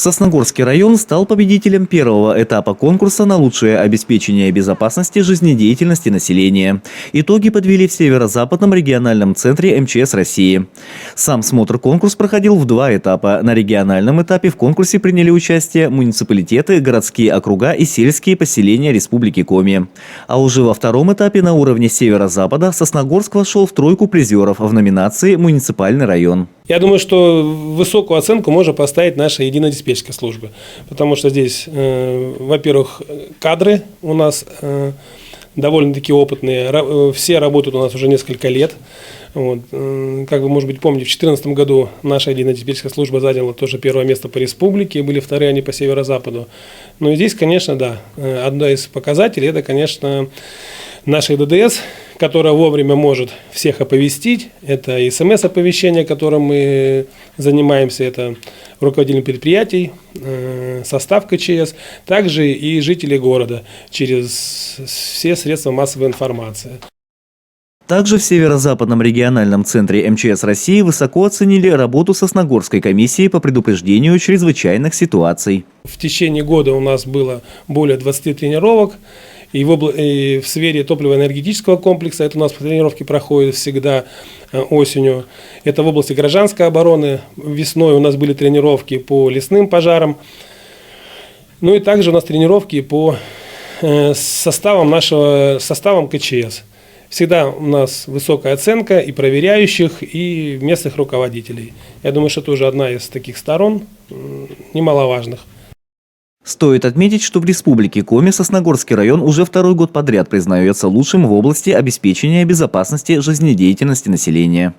Сосногорский район стал победителем первого этапа конкурса на лучшее обеспечение безопасности жизнедеятельности населения. Итоги подвели в Северо-Западном региональном центре МЧС России. Сам смотр-конкурс проходил в два этапа. На региональном этапе в конкурсе приняли участие муниципалитеты, городские округа и сельские поселения Республики Коми. А уже во втором этапе на уровне Северо-Запада Сосногорск вошел в тройку призеров в номинации «Муниципальный район». Я думаю, что высокую оценку можно поставить нашей единой диспетчерской службе, потому что здесь, во-первых, кадры у нас довольно-таки опытные, все работают у нас уже несколько лет. Вот. Как вы, может быть, помните, в 2014 году наша единая диспетчерская служба заняла тоже первое место по республике, были вторые они по северо-западу. Но и здесь, конечно, да, одно из показателей, это, конечно, наша ДДС, которая вовремя может всех оповестить. Это СМС-оповещение, которым мы занимаемся, это руководители предприятий, состав КЧС, также и жители города через все средства массовой информации. Также в Северо-Западном региональном центре МЧС России высоко оценили работу Сосногорской комиссии по предупреждению чрезвычайных ситуаций. В течение года у нас было более 20 тренировок. И в сфере топливо-энергетического комплекса, это у нас тренировки проходят всегда осенью. Это в области гражданской обороны. Весной у нас были тренировки по лесным пожарам. Ну и также у нас тренировки по составам КЧС. Всегда у нас высокая оценка и проверяющих, и местных руководителей. Я думаю, что это уже одна из таких сторон немаловажных. Стоит отметить, что в Республике Коми Сосногорский район уже второй год подряд признается лучшим в области обеспечения безопасности жизнедеятельности населения.